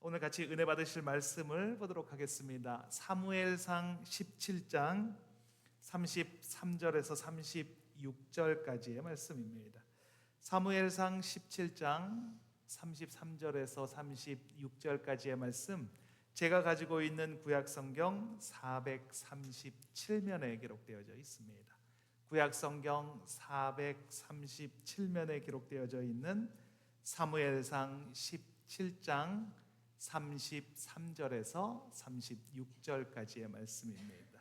오늘 같이 은혜 받으실 말씀을 보도록 하겠습니다. 사무엘상 17장 33절에서 36절까지의 말씀입니다. 사무엘상 17장 33절에서 36절까지의 말씀, 제가 가지고 있는 구약성경 437면에 기록되어져 있습니다. 구약성경 437면에 기록되어져 있는 사무엘상 17장 33절에서 36절까지의 말씀입니다.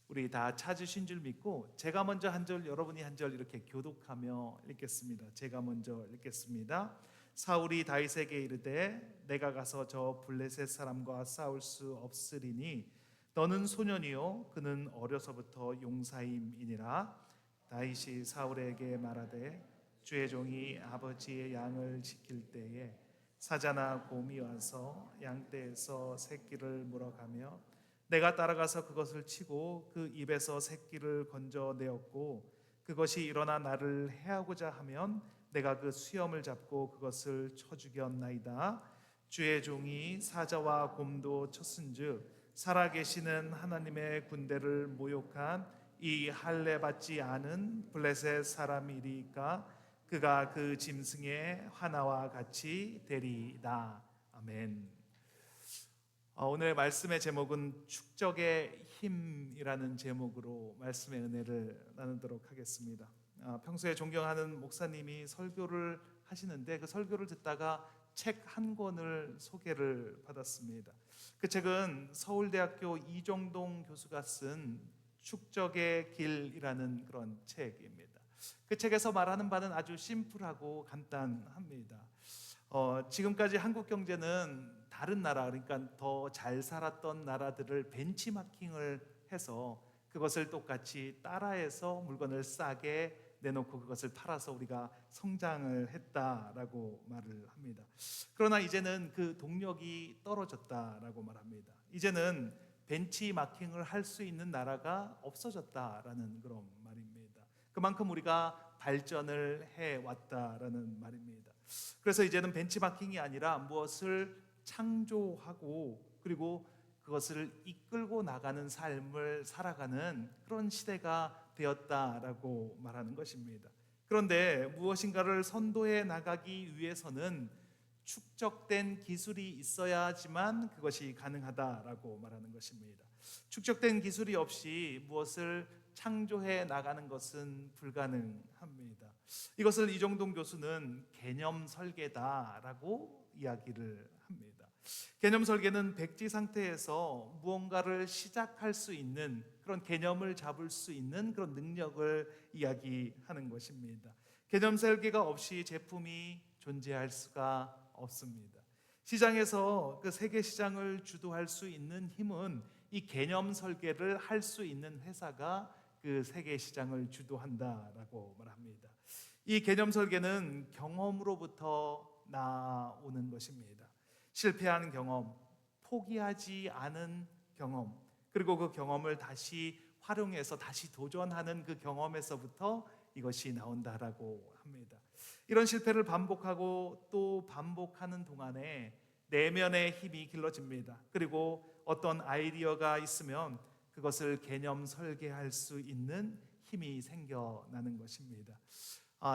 우리 다 찾으신 줄 믿고 제가 먼저 한 절, 여러분이 한 절 이렇게 교독하며 읽겠습니다. 제가 먼저 읽겠습니다. 사울이 다윗에게 이르되 내가 가서 저 블레셋 사람과 싸울 수 없으리니 너는 소년이요 그는 어려서부터 용사임이니라. 다윗이 사울에게 말하되 주의 종이 아버지의 양을 지킬 때에 사자나 곰이 와서 양떼에서 새끼를 물어가며 내가 따라가서 그것을 치고 그 입에서 새끼를 건져내었고 그것이 일어나 나를 해하고자 하면 내가 그 수염을 잡고 그것을 쳐 죽였나이다. 주의 종이 사자와 곰도 쳤은즉 살아계시는 하나님의 군대를 모욕한 이 할례 받지 않은 블레셋 사람이리까 그가 그 짐승의 하나와 같이 되리이다. 아멘. 오늘 말씀의 제목은 축적의 힘이라는 제목으로 말씀의 은혜를 나누도록 하겠습니다. 평소에 존경하는 목사님이 설교를 하시는데 그 설교를 듣다가 책 한 권을 소개를 받았습니다. 그 책은 서울대학교 이정동 교수가 쓴 축적의 길이라는 그런 책입니다. 그 책에서 말하는 바는 아주 심플하고 간단합니다. 지금까지 한국 경제는 다른 나라, 그러니까 더 잘 살았던 나라들을 벤치마킹을 해서 그것을 똑같이 따라해서 물건을 싸게 내놓고 그것을 팔아서 우리가 성장을 했다라고 말을 합니다. 그러나 이제는 그 동력이 떨어졌다라고 말합니다. 이제는 벤치마킹을 할 수 있는 나라가 없어졌다라는 그런 말입니다. 그만큼 우리가 발전을 해왔다라는 말입니다. 그래서 이제는 벤치마킹이 아니라 무엇을 창조하고 그리고 그것을 이끌고 나가는 삶을 살아가는 그런 시대가 되었다라고 말하는 것입니다. 그런데 무엇인가를 선도해 나가기 위해서는 축적된 기술이 있어야지만 그것이 가능하다라고 말하는 것입니다. 축적된 기술이 없이 무엇을 창조해 나가는 것은 불가능합니다. 이것을 이정동 교수는 개념 설계다라고 이야기를 합니다. 개념 설계는 백지 상태에서 무언가를 시작할 수 있는 그런 개념을 잡을 수 있는 그런 능력을 이야기하는 것입니다. 개념 설계가 없이 제품이 존재할 수가 없습니다. 시장에서 그 세계 시장을 주도할 수 있는 힘은 이 개념 설계를 할 수 있는 회사가 그 세계 시장을 주도한다라고 말합니다. 이 개념 설계는 경험으로부터 나오는 것입니다. 실패한 경험, 포기하지 않은 경험, 그리고 그 경험을 다시 활용해서 다시 도전하는 그 경험에서부터 이것이 나온다라고 합니다. 이런 실패를 반복하고 또 반복하는 동안에 내면의 힘이 길러집니다. 그리고 어떤 아이디어가 있으면 그것을 개념 설계할 수 있는 힘이 생겨나는 것입니다.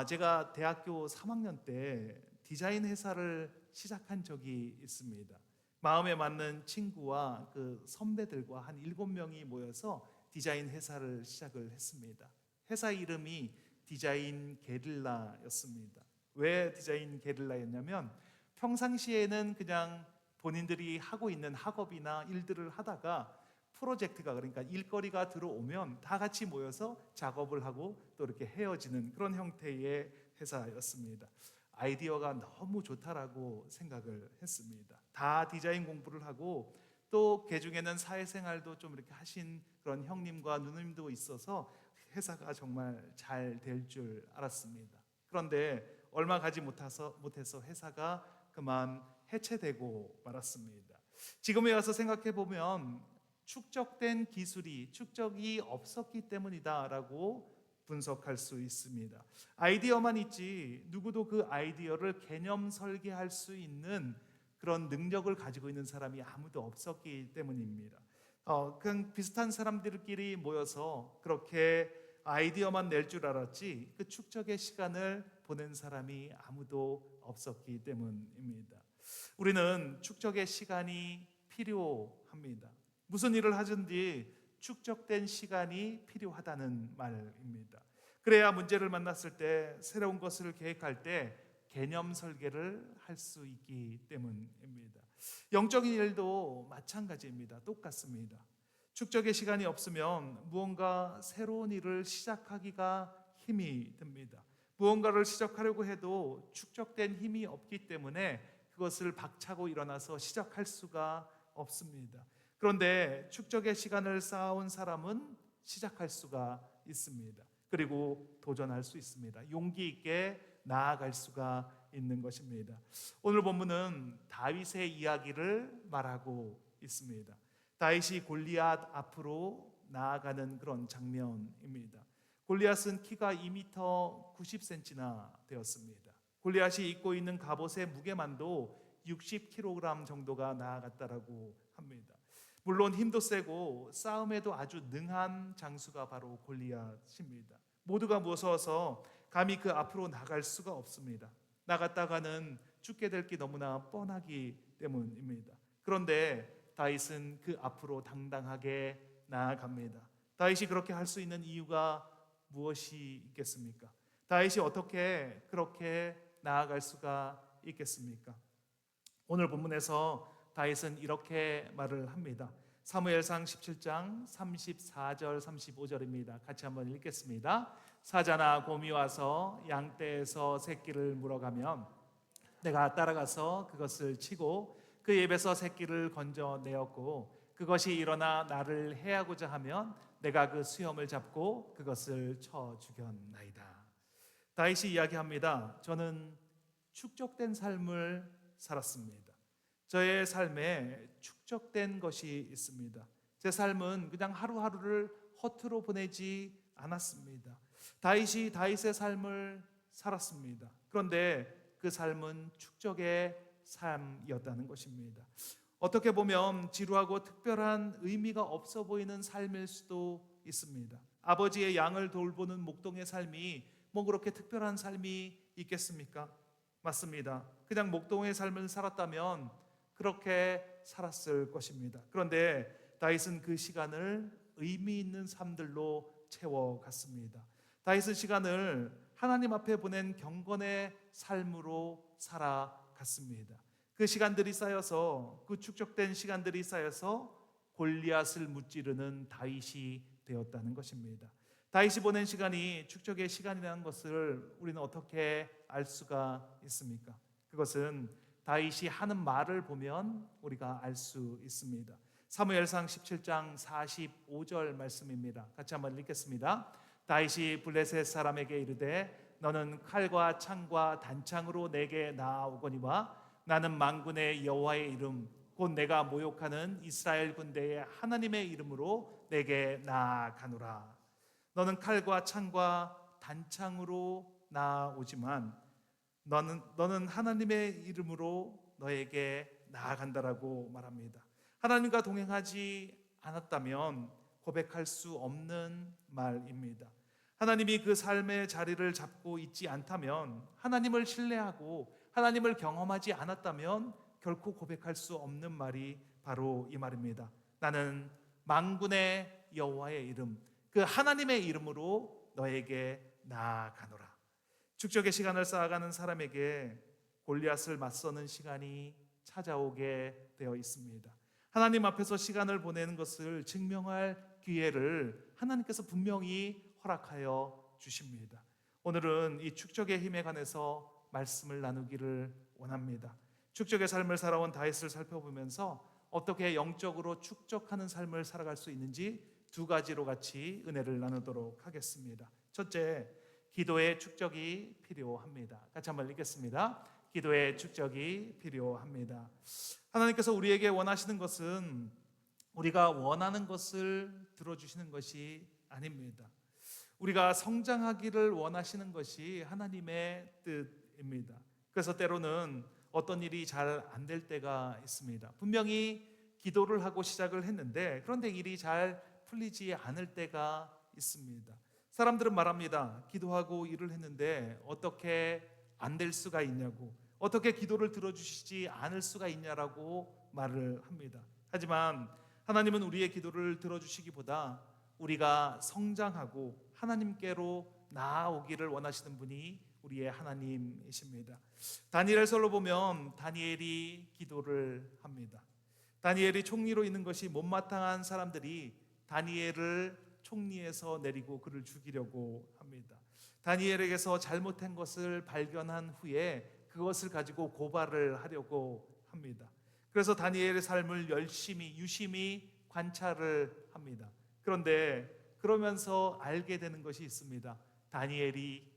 제가 대학교 3학년 때 디자인 회사를 시작한 적이 있습니다. 마음에 맞는 친구와 그 선배들과 한 7명이 모여서 디자인 회사를 시작을 했습니다. 회사 이름이 디자인 게릴라였습니다. 왜 디자인 게릴라였냐면 평상시에는 그냥 본인들이 하고 있는 학업이나 일들을 하다가 프로젝트가, 그러니까 일거리가 들어오면 다 같이 모여서 작업을 하고 또 이렇게 헤어지는 그런 형태의 회사였습니다. 아이디어가 너무 좋다라고 생각을 했습니다. 다 디자인 공부를 하고 또 개중에는 사회생활도 좀 이렇게 하신 그런 형님과 누님도 있어서 회사가 정말 잘 될 줄 알았습니다. 그런데 얼마 가지 못해서 회사가 그만 해체되고 말았습니다. 지금에 와서 생각해 보면 축적된 기술이 축적이 없었기 때문이다라고 분석할 수 있습니다. 아이디어만 있지 누구도 그 아이디어를 개념 설계할 수 있는 그런 능력을 가지고 있는 사람이 아무도 없었기 때문입니다. 그냥 비슷한 사람들끼리 모여서 그렇게 아이디어만 낼 줄 알았지 그 축적의 시간을 보낸 사람이 아무도 없었기 때문입니다. 우리는 축적의 시간이 필요합니다. 무슨 일을 하든지 축적된 시간이 필요하다는 말입니다. 그래야 문제를 만났을 때 새로운 것을 계획할 때 개념 설계를 할 수 있기 때문입니다. 영적인 일도 마찬가지입니다. 똑같습니다. 축적의 시간이 없으면 무언가 새로운 일을 시작하기가 힘이 듭니다. 무언가를 시작하려고 해도 축적된 힘이 없기 때문에 그것을 박차고 일어나서 시작할 수가 없습니다. 그런데 축적의 시간을 쌓아온 사람은 시작할 수가 있습니다. 그리고 도전할 수 있습니다. 용기 있게 나아갈 수가 있는 것입니다. 오늘 본문은 다윗의 이야기를 말하고 있습니다. 다윗이 골리앗 앞으로 나아가는 그런 장면입니다. 골리앗은 키가 2m 90cm나 되었습니다. 골리앗이 입고 있는 갑옷의 무게만도 60kg 정도가 나아갔다라고 합니다. 물론 힘도 세고 싸움에도 아주 능한 장수가 바로 골리앗입니다. 모두가 무서워서 감히 그 앞으로 나갈 수가 없습니다. 나갔다가는 죽게 될 게 너무나 뻔하기 때문입니다. 그런데 다윗은 그 앞으로 당당하게 나아갑니다. 다윗이 그렇게 할 수 있는 이유가 무엇이 있겠습니까? 다윗이 어떻게 그렇게 나아갈 수가 있겠습니까? 오늘 본문에서 다윗은 이렇게 말을 합니다. 사무엘상 17장 34절 35절입니다. 같이 한번 읽겠습니다. 사자나 곰이 와서 양떼에서 새끼를 물어가면 내가 따라가서 그것을 치고 그 입에서 새끼를 건져내었고 그것이 일어나 나를 해하고자 하면 내가 그 수염을 잡고 그것을 쳐 죽였나이다. 다윗이 이야기합니다. 저는 축적된 삶을 살았습니다. 저의 삶에 축적된 것이 있습니다. 제 삶은 그냥 하루하루를 허투루 보내지 않았습니다. 다윗이 다윗의 삶을 살았습니다. 그런데 그 삶은 축적의 삶이었다는 것입니다. 어떻게 보면 지루하고 특별한 의미가 없어 보이는 삶일 수도 있습니다. 아버지의 양을 돌보는 목동의 삶이 뭐 그렇게 특별한 삶이 있겠습니까? 맞습니다. 그냥 목동의 삶을 살았다면 그렇게 살았을 것입니다. 그런데 다윗은 그 시간을 의미 있는 삶들로 채워갔습니다. 다윗은 시간을 하나님 앞에 보낸 경건의 삶으로 살아갔습니다. 그 시간들이 쌓여서 그 축적된 시간들이 쌓여서 골리앗을 무찌르는 다윗이 되었다는 것입니다. 다윗이 보낸 시간이 축적의 시간이라는 것을 우리는 어떻게 알 수가 있습니까? 그것은 다윗이 하는 말을 보면 우리가 알 수 있습니다. 사무엘상 17장 45절 말씀입니다. 같이 한번 읽겠습니다. 다윗이 블레셋 사람에게 이르되 너는 칼과 창과 단창으로 내게 나아오거니와 나는 만군의 여호와의 이름 곧 내가 모욕하는 이스라엘 군대의 하나님의 이름으로 내게 나아가노라. 너는 칼과 창과 단창으로 나아오지만 너는 하나님의 이름으로 너에게 나아간다라고 말합니다. 하나님과 동행하지 않았다면 고백할 수 없는 말입니다. 하나님이 그 삶의 자리를 잡고 있지 않다면, 하나님을 신뢰하고 하나님을 경험하지 않았다면 결코 고백할 수 없는 말이 바로 이 말입니다. 나는 만군의 여호와의 이름, 그 하나님의 이름으로 너에게 나아가노라. 축적의 시간을 쌓아가는 사람에게 골리앗을 맞서는 시간이 찾아오게 되어 있습니다. 하나님 앞에서 시간을 보내는 것을 증명할 기회를 하나님께서 분명히 허락하여 주십니다. 오늘은 이 축적의 힘에 관해서 말씀을 나누기를 원합니다. 축적의 삶을 살아온 다윗을 살펴보면서 어떻게 영적으로 축적하는 삶을 살아갈 수 있는지 두 가지로 같이 은혜를 나누도록 하겠습니다. 첫째, 기도의 축적이 필요합니다. 같이 한번 읽겠습니다. 기도의 축적이 필요합니다. 하나님께서 우리에게 원하시는 것은 우리가 원하는 것을 들어주시는 것이 아닙니다. 우리가 성장하기를 원하시는 것이 하나님의 뜻입니다. 그래서 때로는 어떤 일이 잘 안 될 때가 있습니다. 분명히 기도를 하고 시작을 했는데 그런데 일이 잘 풀리지 않을 때가 있습니다. 사람들은 말합니다. 기도하고 일을 했는데 어떻게 안 될 수가 있냐고, 어떻게 기도를 들어주시지 않을 수가 있냐라고 말을 합니다. 하지만 하나님은 우리의 기도를 들어주시기보다 우리가 성장하고 하나님께로 나아오기를 원하시는 분이 우리의 하나님이십니다. 다니엘서로 보면 다니엘이 기도를 합니다. 다니엘이 총리로 있는 것이 못마땅한 사람들이 다니엘을 총리에서 내리고 그를 죽이려고 합니다. 다니엘에게서 잘못한 것을 발견한 후에 그것을 가지고 고발을 하려고 합니다. 그래서 다니엘의 삶을 열심히 유심히 관찰을 합니다. 그런데 그러면서 알게 되는 것이 있습니다. 다니엘이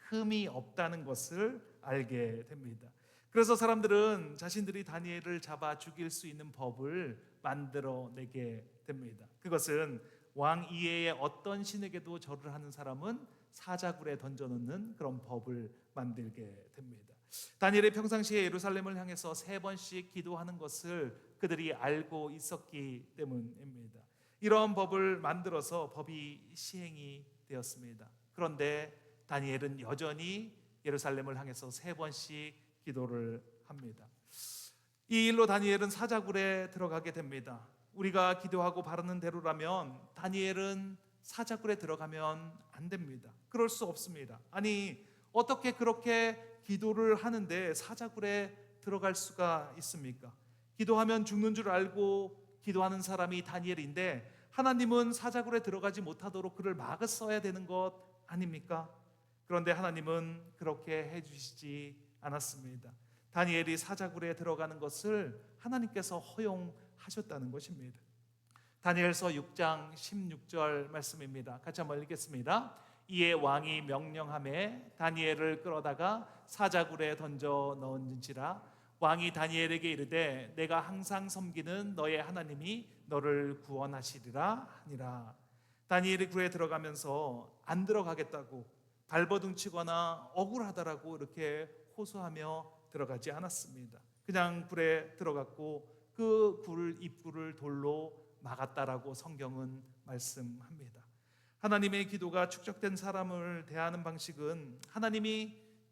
흠이 없다는 것을 알게 됩니다. 그래서 사람들은 자신들이 다니엘을 잡아 죽일 수 있는 법을 만들어내게 됩니다. 그것은 왕 이외의 어떤 신에게도 절을 하는 사람은 사자굴에 던져놓는 그런 법을 만들게 됩니다. 다니엘이 평상시에 예루살렘을 향해서 3번씩 기도하는 것을 그들이 알고 있었기 때문입니다. 이러한 법을 만들어서 법이 시행이 되었습니다. 그런데 다니엘은 여전히 예루살렘을 향해서 3번씩 기도를 합니다. 이 일로 다니엘은 사자굴에 들어가게 됩니다. 우리가 기도하고 바르는 대로라면 다니엘은 사자굴에 들어가면 안 됩니다. 그럴 수 없습니다. 아니, 어떻게 그렇게 기도를 하는데 사자굴에 들어갈 수가 있습니까? 기도하면 죽는 줄 알고 기도하는 사람이 다니엘인데 하나님은 사자굴에 들어가지 못하도록 그를 막았어야 되는 것 아닙니까? 그런데 하나님은 그렇게 해주시지 않았습니다. 다니엘이 사자굴에 들어가는 것을 하나님께서 허용하셨다는 것입니다. 다니엘서 6장 16절 말씀입니다. 같이 한번 읽겠습니다. 이에 왕이 명령하매 다니엘을 끌어다가 사자굴에 던져 넣은지라. 왕이 다니엘에게 이르되 내가 항상 섬기는 너의 하나님이 너를 구원하시리라 하니라. 다니엘이 굴에 들어가면서 안 들어가겠다고 발버둥 치거나 억울하다라고 이렇게 호소하며 들어가지 않았습니다. 그냥 굴에 들어갔고 그 굴 입구를 돌로 막았다라고 성경은 말씀합니다. 하나님의 기도가 축적된 사람을 대하는 방식은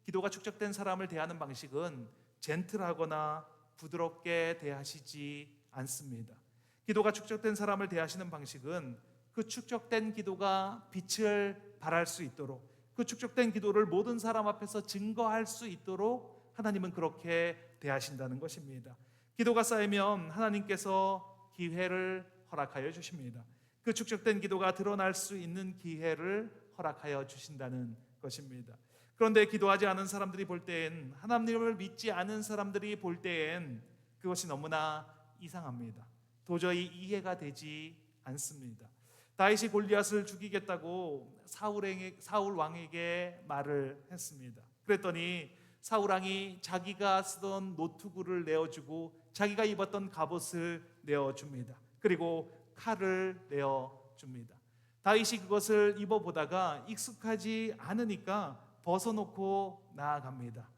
기도가 축적된 사람을 대하는 방식은 젠틀하거나 부드럽게 대하시지 않습니다. 기도가 축적된 사람을 대하시는 방식은 그 축적된 기도가 빛을 발할 수 있도록, 그 축적된 기도를 모든 사람 앞에서 증거할 수 있도록 하나님은 그렇게 대하신다는 것입니다. 기도가 쌓이면 하나님께서 기회를 허락하여 주십니다. 그 축적된 기도가 드러날 수 있는 기회를 허락하여 주신다는 것입니다. 그런데 기도하지 않은 사람들이 볼 때엔, 하나님을 믿지 않은 사람들이 볼 때엔 그것이 너무나 이상합니다. 도저히 이해가 되지 않습니다. 다윗이 골리앗을 죽이겠다고 사울 왕에게 말을 했습니다. 그랬더니 사울 왕이 자기가 쓰던 노트구를 내어주고 자기가 입었던 갑옷을 내어줍니다. 그리고 칼을 내어줍니다. 다윗이 그것을 입어보다가 익숙하지 않으니까 벗어놓고 나아갑니다.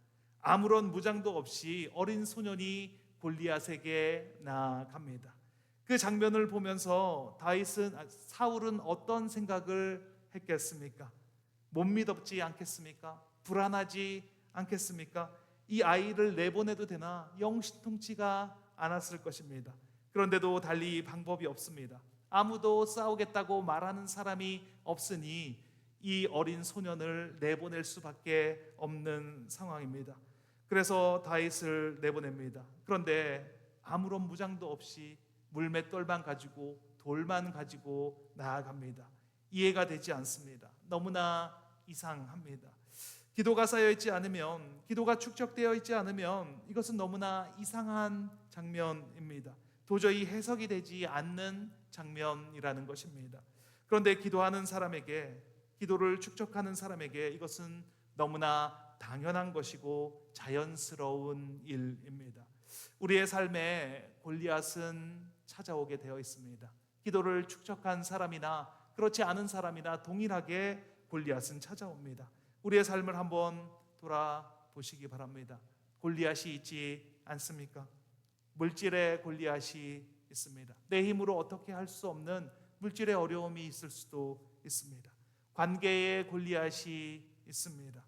아무런 무장도 없이 어린 소년이 골리앗에게 나아갑니다. 그 장면을 보면서 사울은 어떤 생각을 했겠습니까? 못 믿었지 않겠습니까? 불안하지 않겠습니까? 이 아이를 내보내도 되나? 영신통치가 않았을 것입니다. 그런데도 달리 방법이 없습니다. 아무도 싸우겠다고 말하는 사람이 없으니 이 어린 소년을 내보낼 수밖에 없는 상황입니다. 그래서 다윗을 내보냅니다. 그런데 아무런 무장도 없이 물맷돌만 가지고 돌만 가지고 나아갑니다. 이해가 되지 않습니다. 너무나 이상합니다. 기도가 쌓여 있지 않으면, 기도가 축적되어 있지 않으면 이것은 너무나 이상한 장면입니다. 도저히 해석이 되지 않는 장면이라는 것입니다. 그런데 기도하는 사람에게, 기도를 축적하는 사람에게 이것은 너무나 당연한 것이고 자연스러운 일입니다. 우리의 삶에 골리앗은 찾아오게 되어 있습니다. 기도를 축적한 사람이나 그렇지 않은 사람이나 동일하게 골리앗은 찾아옵니다. 우리의 삶을 한번 돌아보시기 바랍니다. 골리앗이 있지 않습니까? 물질의 골리앗이 있습니다. 내 힘으로 어떻게 할 수 없는 물질의 어려움이 있을 수도 있습니다. 관계의 골리앗이 있습니다.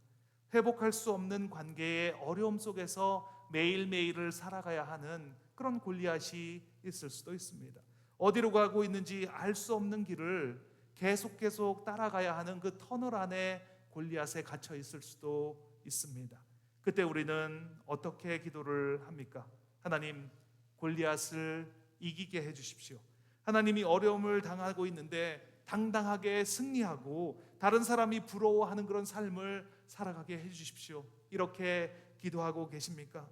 회복할 수 없는 관계의 어려움 속에서 매일매일을 살아가야 하는 그런 골리앗이 있을 수도 있습니다. 어디로 가고 있는지 알 수 없는 길을 계속 따라가야 하는 그 터널 안에 골리앗에 갇혀 있을 수도 있습니다. 그때 우리는 어떻게 기도를 합니까? 하나님, 골리앗을 이기게 해주십시오. 하나님이 어려움을 당하고 있는데 당당하게 승리하고 다른 사람이 부러워하는 그런 삶을 살아가게 해주십시오. 이렇게 기도하고 계십니까?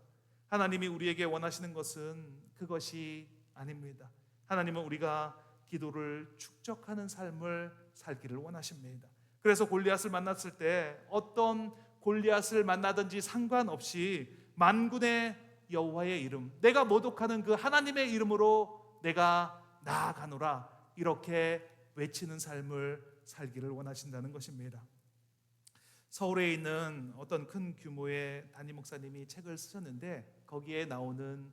하나님이 우리에게 원하시는 것은 그것이 아닙니다. 하나님은 우리가 기도를 축적하는 삶을 살기를 원하십니다. 그래서 골리앗을 만났을 때 어떤 골리앗을 만나든지 상관없이 만군의 여호와의 이름, 내가 모독하는 그 하나님의 이름으로 내가 나아가노라, 이렇게 외치는 삶을 살기를 원하신다는 것입니다. 서울에 있는 어떤 큰 규모의 담임 목사님이 책을 쓰셨는데 거기에 나오는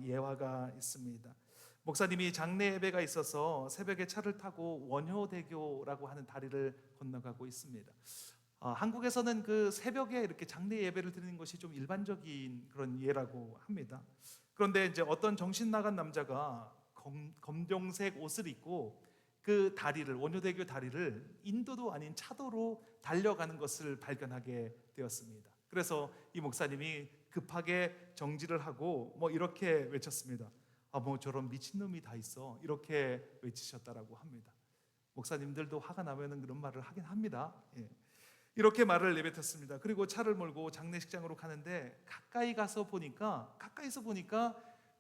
예화가 있습니다. 목사님이 장례 예배가 있어서 새벽에 차를 타고 원효대교라고 하는 다리를 건너가고 있습니다. 한국에서는 그 새벽에 이렇게 장례 예배를 드리는 것이 좀 일반적인 그런 예라고 합니다. 그런데 이제 어떤 정신 나간 남자가 검정색 옷을 입고 그 다리를, 원효대교 다리를 인도도 아닌 차도로 달려가는 것을 발견하게 되었습니다. 그래서 이 목사님이 급하게 정지를 하고 이렇게 외쳤습니다. 저런 미친놈이 다 있어, 이렇게 외치셨다라고 합니다. 목사님들도 화가 나면은 그런 말을 하긴 합니다. 이렇게 말을 내뱉었습니다. 그리고 차를 몰고 장례식장으로 가는데 가까이서 보니까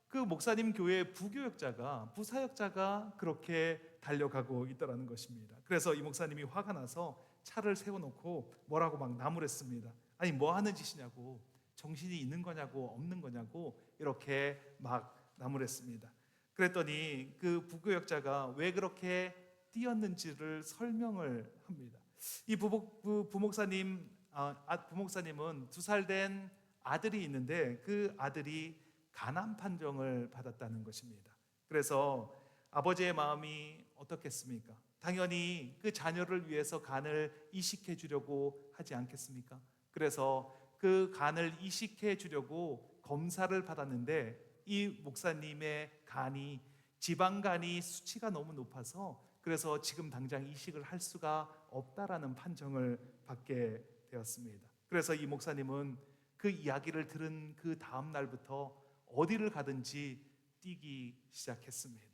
그 목사님 교회 부사역자가 그렇게 달려가고 있더라는 것입니다. 그래서 이 목사님이 화가 나서 차를 세워놓고 뭐라고 막 나무랬습니다. 아니, 뭐 하는 짓이냐고, 정신이 있는 거냐고 없는 거냐고 이렇게 막 나무랬습니다. 그랬더니 그 부교역자가 왜 그렇게 뛰었는지를 설명을 합니다. 이 부목사님은 2살 된 아들이 있는데 그 아들이 간암 판정을 받았다는 것입니다. 그래서 아버지의 마음이 어떻겠습니까? 당연히 그 자녀를 위해서 간을 이식해 주려고 하지 않겠습니까? 그래서 그 간을 이식해 주려고 검사를 받았는데 이 목사님의 간이, 지방간이 수치가 너무 높아서 그래서 지금 당장 이식을 할 수가 없다라는 판정을 받게 되었습니다. 그래서 이 목사님은 그 이야기를 들은 그 다음 날부터 어디를 가든지 뛰기 시작했습니다.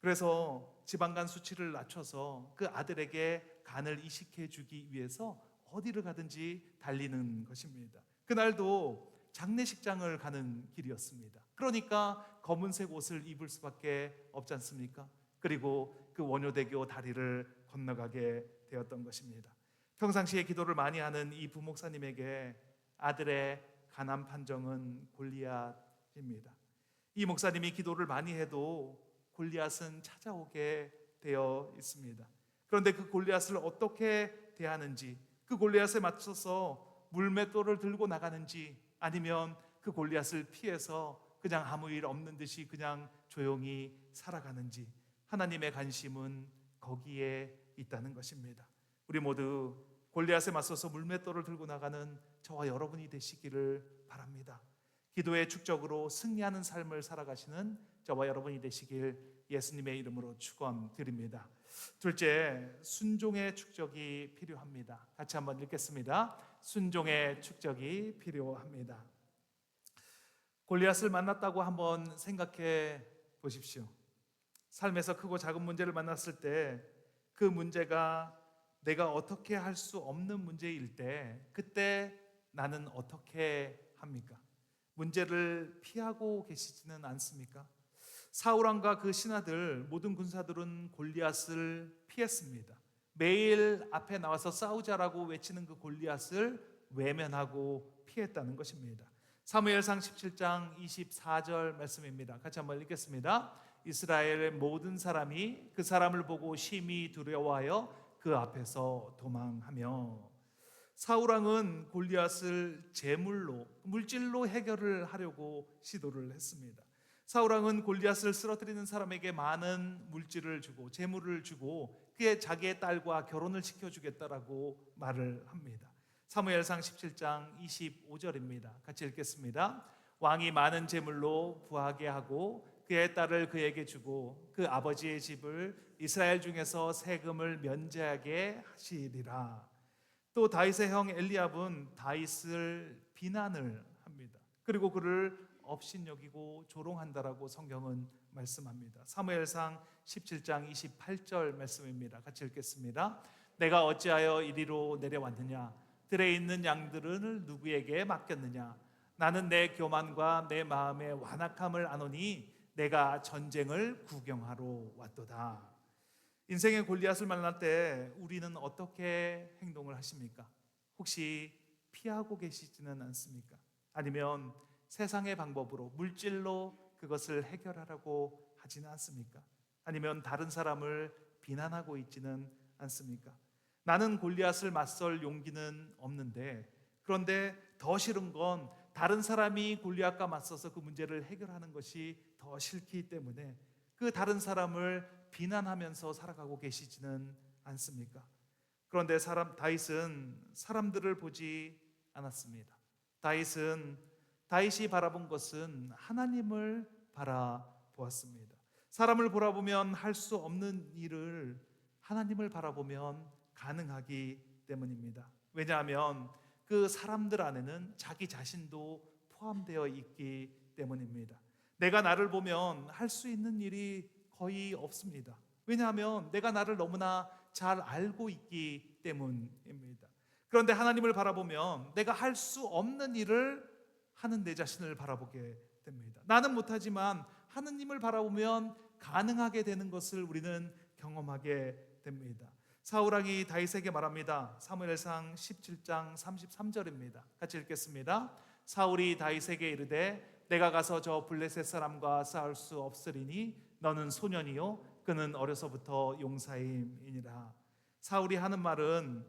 그래서 지방간 수치를 낮춰서 그 아들에게 간을 이식해 주기 위해서 어디를 가든지 달리는 것입니다. 그날도 장례식장을 가는 길이었습니다. 그러니까 검은색 옷을 입을 수밖에 없지 않습니까? 그리고 그 원효대교 다리를 건너가게 되었던 것입니다. 평상시에 기도를 많이 하는 이 부목사님에게 아들의 간암 판정은 골리앗입니다. 이 목사님이 기도를 많이 해도 골리앗은 찾아오게 되어 있습니다. 그런데 그 골리앗을 어떻게 대하는지, 그 골리앗에 맞춰서 물맷돌을 들고 나가는지, 아니면 그 골리앗을 피해서 그냥 아무 일 없는 듯이 그냥 조용히 살아가는지, 하나님의 관심은 거기에 있다는 것입니다. 우리 모두 골리앗에 맞서서 물맷돌을 들고 나가는 저와 여러분이 되시기를 바랍니다. 기도의 축적으로 승리하는 삶을 살아가시는 저와 여러분이 되시길 예수님의 이름으로 축원드립니다. 둘째, 순종의 축적이 필요합니다. 같이 한번 읽겠습니다. 순종의 축적이 필요합니다. 골리앗을 만났다고 한번 생각해 보십시오. 삶에서 크고 작은 문제를 만났을 때 그 문제가 내가 어떻게 할 수 없는 문제일 때 그때 나는 어떻게 합니까? 문제를 피하고 계시지는 않습니까? 사울왕과 그 신하들, 모든 군사들은 골리앗을 피했습니다. 매일 앞에 나와서 싸우자라고 외치는 그 골리앗을 외면하고 피했다는 것입니다. 사무엘상 17장 24절 말씀입니다. 같이 한번 읽겠습니다. 이스라엘의 모든 사람이 그 사람을 보고 심히 두려워하여 그 앞에서 도망하며. 사울 왕은 골리앗을 제물로, 물질로 해결을 하려고 시도를 했습니다. 사울 왕은 골리앗을 쓰러뜨리는 사람에게 많은 물질을 주고 제물을 주고 그의 자기의 딸과 결혼을 시켜주겠다라고 말을 합니다. 사무엘상 17장 25절입니다. 같이 읽겠습니다. 왕이 많은 제물로 부하게 하고 그의 딸을 그에게 주고 그 아버지의 집을 이스라엘 중에서 세금을 면제하게 하시리라. 또 다윗의 형 엘리압은 다윗을 비난을 합니다. 그리고 그를 업신여기고 조롱한다라고 성경은 말씀합니다. 사무엘상 17장 28절 말씀입니다. 같이 읽겠습니다. 내가 어찌하여 이리로 내려왔느냐? 들에 있는 양들을 누구에게 맡겼느냐? 나는 내 교만과 내 마음의 완악함을 아노니 내가 전쟁을 구경하러 왔도다. 인생의 골리앗을 만날 때 우리는 어떻게 행동을 하십니까? 혹시 피하고 계시지는 않습니까? 아니면 세상의 방법으로 물질로 그것을 해결하라고 하지는 않습니까? 아니면 다른 사람을 비난하고 있지는 않습니까? 나는 골리앗을 맞설 용기는 없는데, 그런데 더 싫은 건 다른 사람이 골리앗과 맞서서 그 문제를 해결하는 것이 더 싫기 때문에 그 다른 사람을 비난하면서 살아가고 계시지는 않습니까? 그런데 다윗은 사람들을 보지 않았습니다. 다윗이 바라본 것은 하나님을 바라보았습니다. 사람을 바라보면 할 수 없는 일을 하나님을 바라보면 가능하기 때문입니다. 왜냐하면 그 사람들 안에는 자기 자신도 포함되어 있기 때문입니다. 내가 나를 보면 할 수 있는 일이 거의 없습니다. 왜냐하면 내가 나를 너무나 잘 알고 있기 때문입니다. 그런데 하나님을 바라보면 내가 할 수 없는 일을 하는 내 자신을 바라보게 됩니다. 나는 못하지만 하느님을 바라보면 가능하게 되는 것을 우리는 경험하게 됩니다. 사울 왕이 다윗에게 말합니다. 사무엘상 17장 33절입니다. 같이 읽겠습니다. 사울이 다윗에게 이르되 내가 가서 저 블레셋 사람과 싸울 수 없으리니 너는 소년이요 그는 어려서부터 용사임이니라. 사울이 하는 말은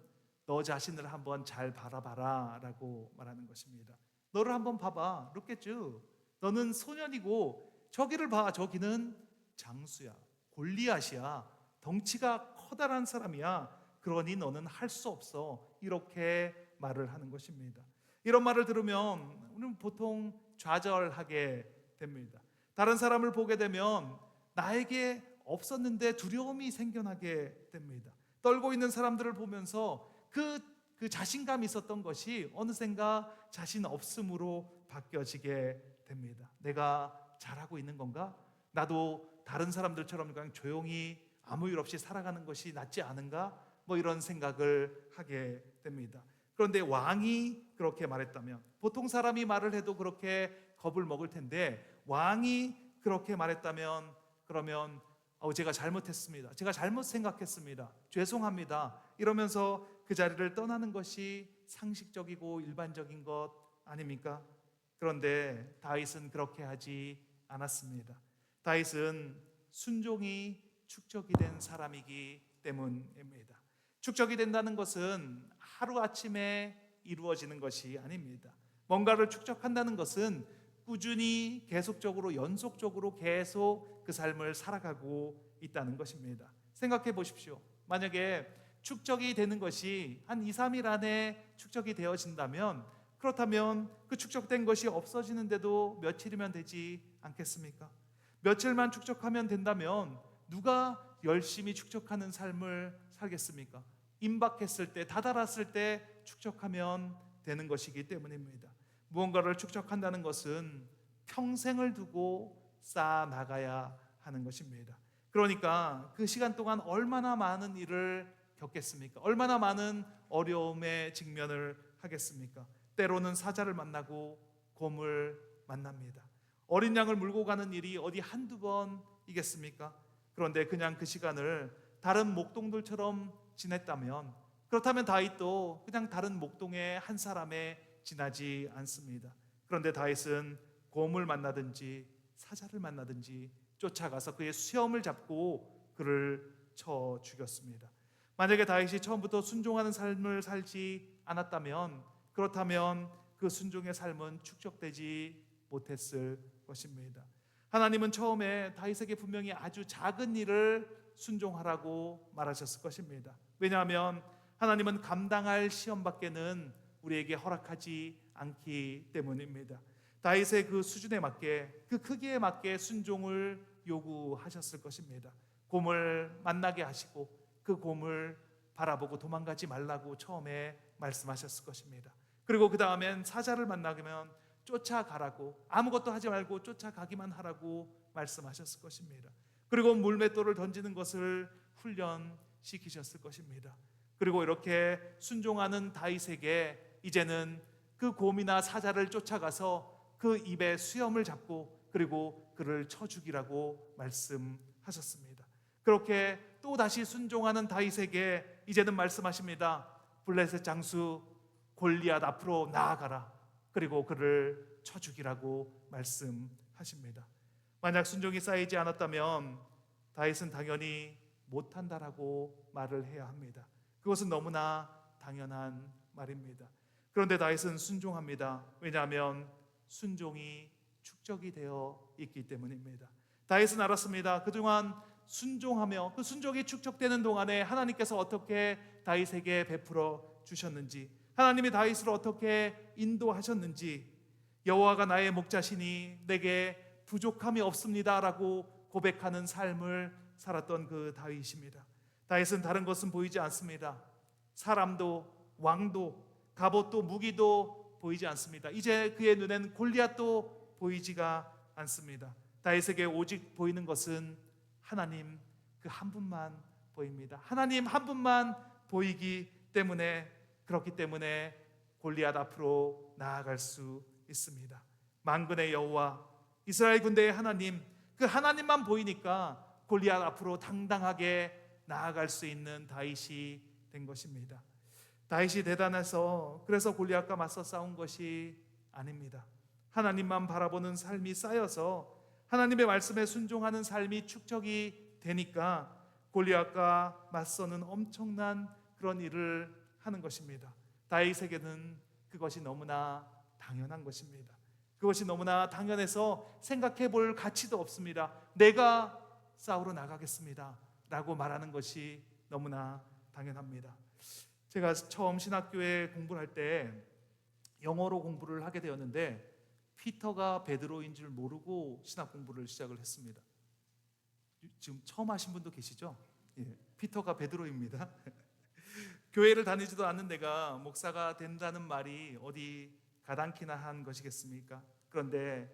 너 자신을 한번 잘 바라봐라 라고 말하는 것입니다. 너를 한번 봐봐. Look at you. 너는 소년이고 저기를 봐. 저기는 장수야. 골리앗이야. 덩치가 커다란 사람이야. 그러니 너는 할 수 없어. 이렇게 말을 하는 것입니다. 이런 말을 들으면 우리는 보통 좌절하게 됩니다. 다른 사람을 보게 되면 나에게 없었는데 두려움이 생겨나게 됩니다. 떨고 있는 사람들을 보면서 그 자신감이 있었던 것이 어느샌가 자신 없음으로 바뀌어지게 됩니다. 내가 잘하고 있는 건가? 나도 다른 사람들처럼 그냥 조용히 아무 일 없이 살아가는 것이 낫지 않은가? 뭐 이런 생각을 하게 됩니다. 그런데 왕이 그렇게 말했다면, 보통 사람이 말을 해도 그렇게 겁을 먹을 텐데 왕이 그렇게 말했다면, 그러면 제가 잘못했습니다. 제가 잘못 생각했습니다. 죄송합니다. 이러면서 그 자리를 떠나는 것이 상식적이고 일반적인 것 아닙니까? 그런데 다윗은 그렇게 하지 않았습니다. 다윗은 순종이 축적이 된 사람이기 때문입니다. 축적이 된다는 것은 하루아침에 이루어지는 것이 아닙니다. 뭔가를 축적한다는 것은 꾸준히 계속적으로 연속적으로 계속 그 삶을 살아가고 있다는 것입니다. 생각해 보십시오. 만약에 축적이 되는 것이 한 2, 3일 안에 축적이 되어진다면, 그렇다면 그 축적된 것이 없어지는데도 며칠이면 되지 않겠습니까? 며칠만 축적하면 된다면 누가 열심히 축적하는 삶을 살겠습니까? 임박했을 때, 다다랐을 때 축적하면 되는 것이기 때문입니다. 무언가를 축적한다는 것은 평생을 두고 쌓아 나가야 하는 것입니다. 그러니까 그 시간 동안 얼마나 많은 일을 겪겠습니까? 얼마나 많은 어려움에 직면을 하겠습니까? 때로는 사자를 만나고 곰을 만납니다. 어린 양을 물고 가는 일이 어디 한두 번이겠습니까? 그런데 그냥 그 시간을 다른 목동들처럼 지냈다면, 그렇다면 다윗도 그냥 다른 목동의 한 사람에 지나지 않습니다. 그런데 다윗은 곰을 만나든지 사자를 만나든지 쫓아가서 그의 수염을 잡고 그를 쳐 죽였습니다. 만약에 다윗이 처음부터 순종하는 삶을 살지 않았다면, 그렇다면 그 순종의 삶은 축적되지 못했을 것입니다. 하나님은 처음에 다윗에게 분명히 아주 작은 일을 순종하라고 말하셨을 것입니다. 왜냐하면 하나님은 감당할 시험밖에는 우리에게 허락하지 않기 때문입니다. 다윗의 그 수준에 맞게, 그 크기에 맞게 순종을 요구하셨을 것입니다. 곰을 만나게 하시고 그 곰을 바라보고 도망가지 말라고 처음에 말씀하셨을 것입니다. 그리고 그 다음엔 사자를 만나면 쫓아가라고, 아무것도 하지 말고 쫓아가기만 하라고 말씀하셨을 것입니다. 그리고 물맷돌을 던지는 것을 훈련시키셨을 것입니다. 그리고 이렇게 순종하는 다윗에게 이제는 그 곰이나 사자를 쫓아가서 그 입에 수염을 잡고 그리고 그를 쳐 죽이라고 말씀하셨습니다. 그렇게 또 다시 순종하는 다윗에게 이제는 말씀하십니다. 블레셋 장수 골리앗 앞으로 나아가라. 그리고 그를 쳐 죽이라고 말씀하십니다. 만약 순종이 쌓이지 않았다면 다윗은 당연히 못한다라고 말을 해야 합니다. 그것은 너무나 당연한 말입니다. 그런데 다윗은 순종합니다. 왜냐하면 순종이 축적이 되어 있기 때문입니다. 다윗은 알았습니다. 그동안 순종하며 그 순종이 축적되는 동안에 하나님께서 어떻게 다윗에게 베풀어 주셨는지, 하나님이 다윗을 어떻게 인도하셨는지, 여호와가 나의 목자시니 내게 부족함이 없습니다라고 고백하는 삶을 살았던 그 다윗입니다. 다윗은 다른 것은 보이지 않습니다. 사람도 왕도 갑옷도 무기도 보이지 않습니다. 이제 그의 눈엔 골리앗도 보이지가 않습니다. 다윗에게 오직 보이는 것은 하나님 그 한 분만 보입니다. 하나님 한 분만 보이기 때문에, 그렇기 때문에 골리앗 앞으로 나아갈 수 있습니다. 만군의 여호와 이스라엘 군대의 하나님, 그 하나님만 보이니까 골리앗 앞으로 당당하게 나아갈 수 있는 다윗이 된 것입니다. 다윗이 대단해서 그래서 골리앗과 맞서 싸운 것이 아닙니다. 하나님만 바라보는 삶이 쌓여서 하나님의 말씀에 순종하는 삶이 축적이 되니까 골리앗과 맞서는 엄청난 그런 일을 하는 것입니다. 다윗에게는 그것이 너무나 당연한 것입니다. 그것이 너무나 당연해서 생각해 볼 가치도 없습니다. 내가 싸우러 나가겠습니다 라고 말하는 것이 너무나 당연합니다. 제가 처음 신학교에 공부를 할 때 영어로 공부를 하게 되었는데 피터가 베드로인 줄 모르고 신학 공부를 시작을 했습니다. 지금 처음 하신 분도 계시죠? 예, 피터가 베드로입니다. 교회를 다니지도 않는 내가 목사가 된다는 말이 어디 가당키나 한 것이겠습니까? 그런데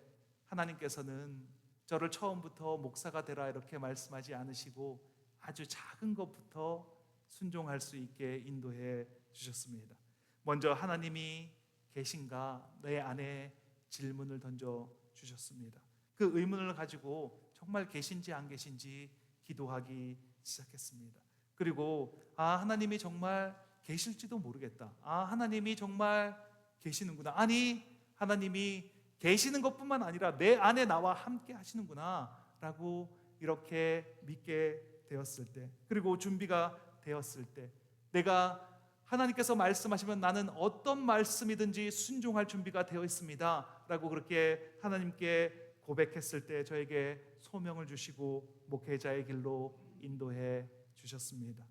하나님께서는 저를 처음부터 목사가 되라 이렇게 말씀하지 않으시고 아주 작은 것부터 순종할 수 있게 인도해 주셨습니다. 먼저 하나님이 계신가 내 안에 질문을 던져 주셨습니다. 그 의문을 가지고 정말 계신지 안 계신지 기도하기 시작했습니다. 그리고 하나님이 정말 계실지도 모르겠다. 하나님이 정말 계시는구나. 아니 하나님이 계시는 것뿐만 아니라 내 안에 나와 함께 하시는구나 라고 이렇게 믿게 되었을 때, 그리고 준비가 되었을 때, 내가 하나님께서 말씀하시면 나는 어떤 말씀이든지 순종할 준비가 되어 있습니다 라고 그렇게 하나님께 고백했을 때 저에게 소명을 주시고 목회자의 길로 인도해 주셨습니다.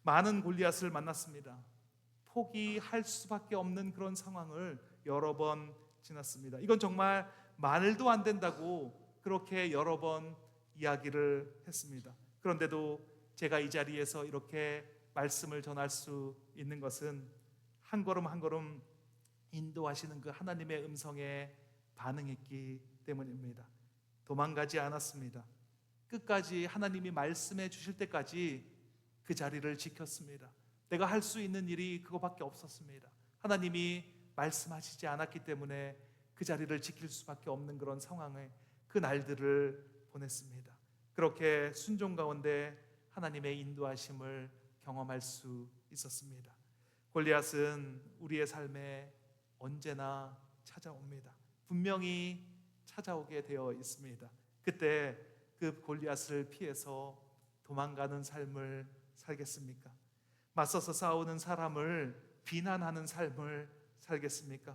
많은 골리앗을 만났습니다. 포기할 수밖에 없는 그런 상황을 여러 번 지났습니다. 이건 정말 말도 안 된다고 그렇게 여러 번 이야기를 했습니다. 그런데도 제가 이 자리에서 이렇게 말씀을 전할 수 있는 것은 한 걸음 한 걸음 인도하시는 그 하나님의 음성에 반응했기 때문입니다. 도망가지 않았습니다. 끝까지 하나님이 말씀해 주실 때까지 그 자리를 지켰습니다. 내가 할 수 있는 일이 그거밖에 없었습니다. 하나님이 말씀하시지 않았기 때문에 그 자리를 지킬 수밖에 없는 그런 상황에 그 날들을 보냈습니다. 그렇게 순종 가운데 하나님의 인도하심을 경험할 수 있었습니다. 골리앗은 우리의 삶에 언제나 찾아옵니다. 분명히 찾아오게 되어 있습니다. 그때 그 골리앗을 피해서 도망가는 삶을 살겠습니까? 맞서서 싸우는 사람을 비난하는 삶을 살겠습니까?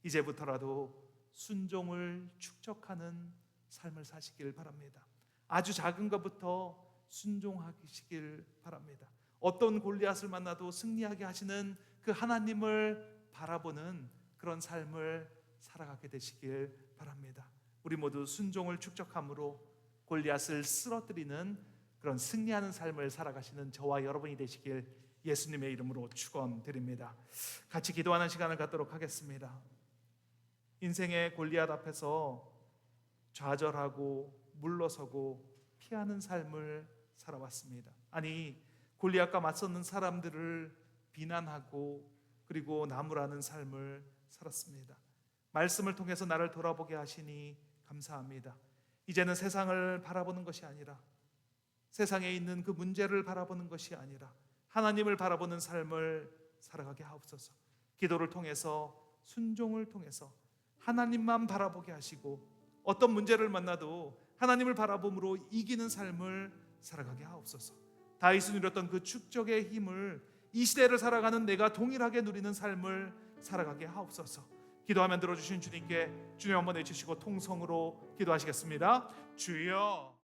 이제부터라도 순종을 축적하는 삶을 사시길 바랍니다. 아주 작은 것부터 순종하시길 바랍니다. 어떤 골리앗을 만나도 승리하게 하시는 그 하나님을 바라보는 그런 삶을 살아가게 되시길 바랍니다. 우리 모두 순종을 축적함으로 골리앗을 쓰러뜨리는 그런 승리하는 삶을 살아가시는 저와 여러분이 되시길 예수님의 이름으로 축원드립니다. 같이 기도하는 시간을 갖도록 하겠습니다. 인생의 골리앗 앞에서 좌절하고 물러서고 피하는 삶을 살아왔습니다. 아니, 골리앗과 맞서는 사람들을 비난하고 그리고 나무라는 삶을 살았습니다. 말씀을 통해서 나를 돌아보게 하시니 감사합니다. 이제는 세상을 바라보는 것이 아니라, 세상에 있는 그 문제를 바라보는 것이 아니라 하나님을 바라보는 삶을 살아가게 하옵소서. 기도를 통해서, 순종을 통해서 하나님만 바라보게 하시고 어떤 문제를 만나도 하나님을 바라봄으로 이기는 삶을 살아가게 하옵소서. 다윗이 누렸던 그 축적의 힘을 이 시대를 살아가는 내가 동일하게 누리는 삶을 살아가게 하옵소서. 기도하면 들어주신 주님께 주님 한번 외치시고 통성으로 기도하시겠습니다. 주여.